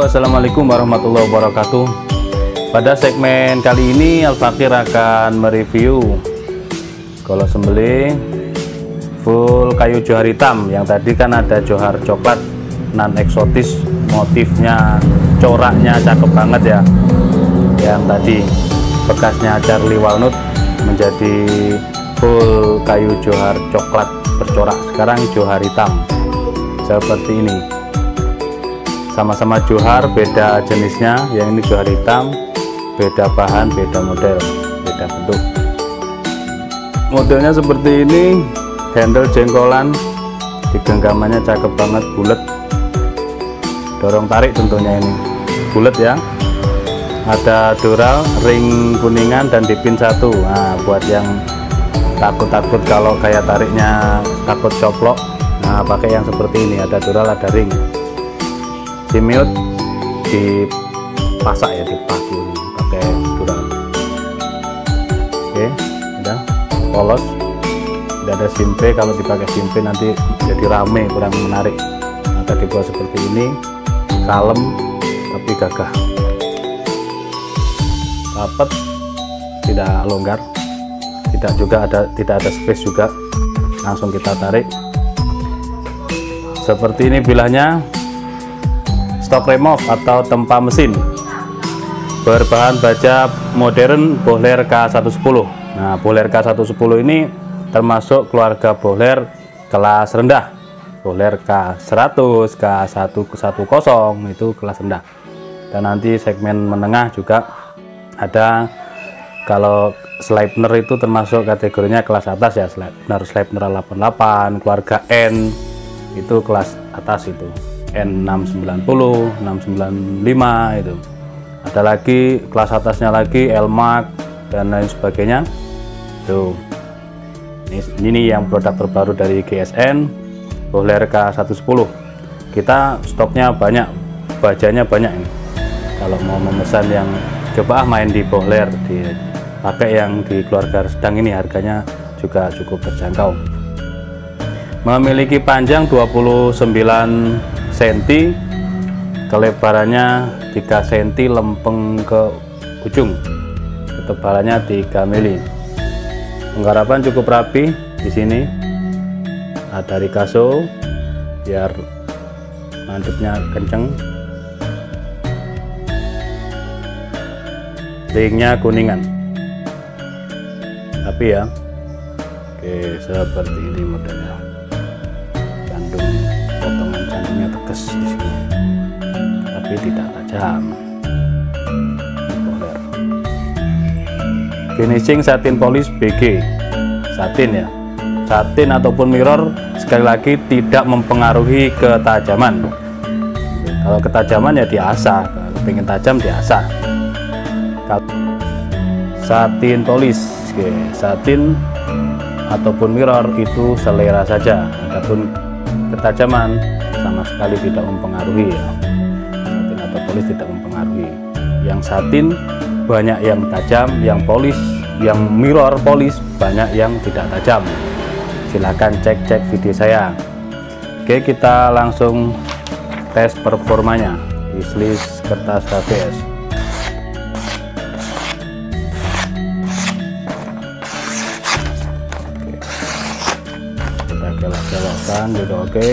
Assalamualaikum warahmatullahi wabarakatuh. Pada segmen kali ini Al-Fakir akan mereview golok sembelih full kayu johar hitam. Yang tadi kan ada johar coklat non eksotis, motifnya coraknya cakep banget ya. Yang tadi bekasnya Charlie Walnut menjadi full kayu johar coklat bercorak. Sekarang johar hitam seperti ini. Sama-sama johar, beda jenisnya. Yang ini johar hitam, beda bahan, beda model, beda bentuk. Modelnya seperti ini, handle jengkolan, digenggamannya cakep banget, bulat. Dorong tarik tentunya ini bulat ya. Ada dural, ring kuningan dan dipin satu. Nah, buat yang takut-takut kalau kayak tariknya takut coplok, nah pakai yang seperti ini, ada dural, ada ring. Simiut dipasak ya, dipaku pakai dural. Oke, udah polos, tidak ada simpe. Kalau dipakai simpe nanti jadi rame, kurang menarik. Maka dibuat seperti ini, kalem tapi gagah, rapat, tidak longgar, tidak ada space juga. Langsung kita tarik seperti ini. Bilahnya stock remove atau tempa mesin, berbahan baja modern Bohler K110. Nah, Bohler K110 ini termasuk keluarga Bohler kelas rendah. Bohler K100, K110 itu kelas rendah. Dan nanti segmen menengah juga ada. Kalau Sleipner itu termasuk kategorinya kelas atas ya, Sleipner 88, keluarga N itu kelas atas, itu N690, 695 itu. Ada lagi kelas atasnya lagi Elmac dan lain sebagainya. Tuh. Ini yang produk terbaru dari GSN, Bohler K110. Kita stoknya banyak, bajanya banyak ini. Kalau mau memesan yang coba main di Bohler, dipakai yang di keluarga sedang ini, harganya juga cukup terjangkau. Memiliki panjang 29 cm, kelebarannya 3 cm, lempeng ke ujung, ketebalannya 3 mili. Penggarapan cukup rapi di sini. Ada rikaso biar mantepnya kenceng. Ringnya kuningan. Tapi ya, oke, seperti ini modelnya. Potongan jantungnya tegas di sini, tapi tidak tajam. Bohler. Finishing satin polish BG, satin ya. Satin ataupun mirror sekali lagi tidak mempengaruhi ketajaman. Kalau ketajaman ya diasah, kalau pengen tajam diasah. Satin polish, oke, satin ataupun mirror itu selera saja. Adapun ketajaman sama sekali tidak mempengaruhi ya. Satin atau polis tidak mempengaruhi. Yang satin banyak yang tajam, yang polis, yang mirror polis banyak yang tidak tajam. Silahkan cek video saya. Oke, kita langsung tes performanya di wishlist kertas HBS. Kelok-kelokkan juga oke.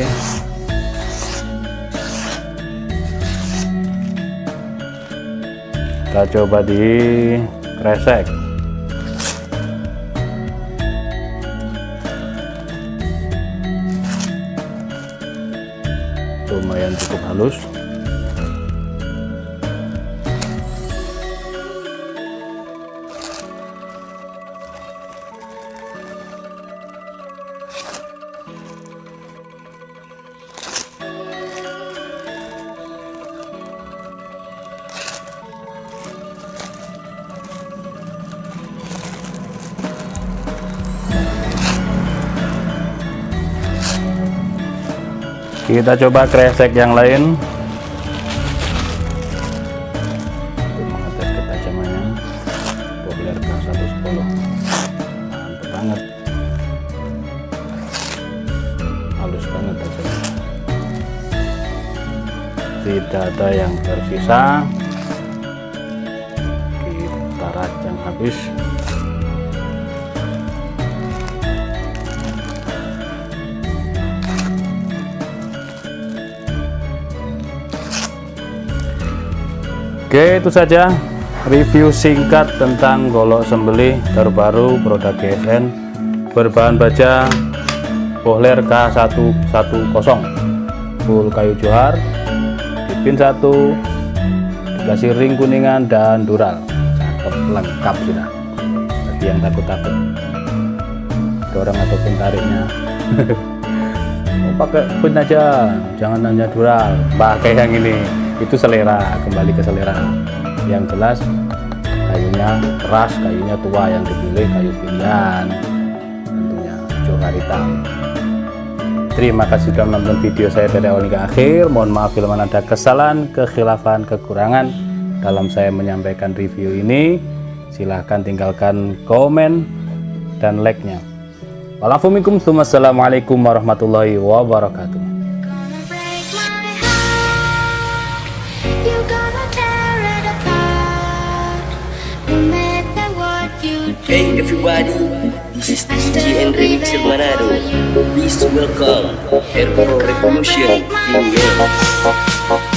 Kita coba di kresek. Lumayan cukup halus. Kita coba kresek yang lain. Mengetes ketajamannya. Bohler K110. Mantap banget. halus banget tajamnya. tidak ada yang tersisa. Kita rajang habis. Oke, itu saja review singkat tentang golok sembelih terbaru produk GSN berbahan baja Bohler K110 full kayu johar, pin 1, dikasih ring kuningan dan dural. Cakep, lengkap sudah. Bagi yang takut-takut dorong ataupun tariknya mau pakai pin aja, jangan hanya dural, pakai yang ini. Itu selera, kembali ke selera. Yang jelas kayunya keras, kayunya tua yang dipilih, kayu pilihan tentunya johar hitam. Terima kasih sudah menonton video saya dari awal hingga akhir. Mohon maaf bila mana ada kesalahan, kekhilafan, kekurangan dalam saya menyampaikan review ini. Silahkan tinggalkan komen dan like-nya. Wassalamualaikum warahmatullahi wabarakatuh. Hey everybody, this is DJ and Remixer Manado. Please welcome Airpro Revolution in New York.